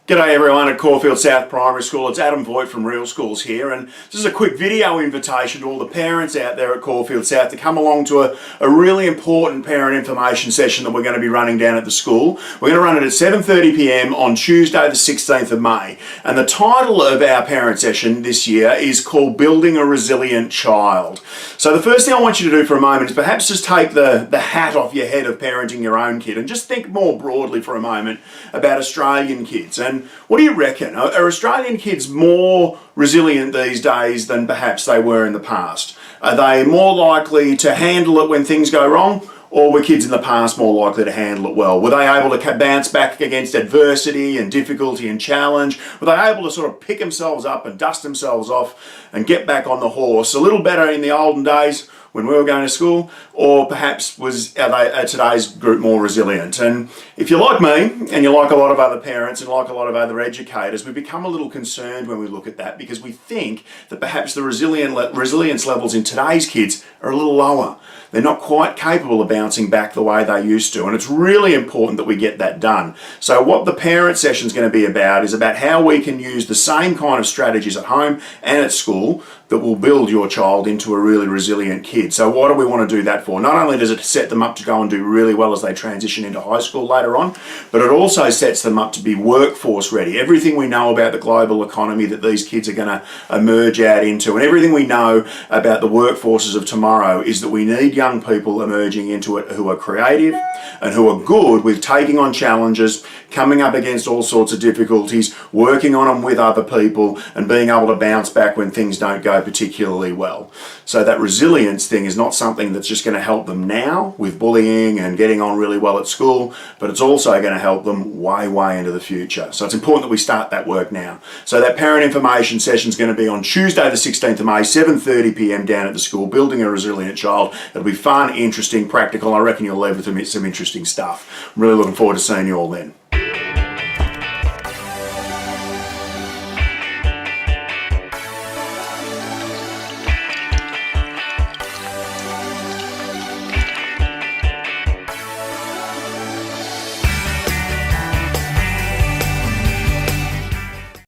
G'day everyone at Caulfield South Primary School. It's Adam Voigt from Real Schools here, and this is a quick video invitation to all the parents out there at Caulfield South to come along to a really important parent information session that we're going to be running down at the school. We're going to run it at 7:30 p.m. on Tuesday the 16th of May, and the title of our parent session this year is called Building a Resilient Child. So the first thing I want you to do for a moment is perhaps just take the hat off your head of parenting your own kid and just think more broadly for a moment about Australian kids. And what do you reckon? Are Australian kids more resilient these days than perhaps they were in the past? Are they more likely to handle it when things go wrong? Or were kids in the past more likely to handle it well? Were they able to bounce back against adversity and difficulty and challenge? Were they able to sort of pick themselves up and dust themselves off and get back on the horse a little better in the olden days when we were going to school? Or perhaps are today's group more resilient? And if you're like me, and you're like a lot of other parents and like a lot of other educators, we become a little concerned when we look at that because we think that perhaps the resilience levels in today's kids are a little lower. They're not quite capable of bouncing back the way they used to, and it's really important that we get that done. So what the parent session is going to be about is about how we can use the same kind of strategies at home and at school that will build your child into a really resilient kid. So what do we want to do that for? Not only does it set them up to go and do really well as they transition into high school later on, but it also sets them up to be workforce ready. Everything we know about the global economy that these kids are going to emerge out into, and everything we know about the workforces of tomorrow, is that we need young people emerging into it who are creative and who are good with taking on challenges, coming up against all sorts of difficulties, working on them with other people, and being able to bounce back when things don't go particularly well. So that resilience thing is not something that's just going to help them now with bullying and getting on really well at school, but it's also going to help them way into the future. So it's important that we start that work now. So that parent information session is going to be on Tuesday the 16th of May, 7:30 p.m. down at the school, Building a Resilient Child. It'll be fun, interesting, practical. I reckon you'll leave with some interesting stuff. I'm really looking forward to seeing you all then.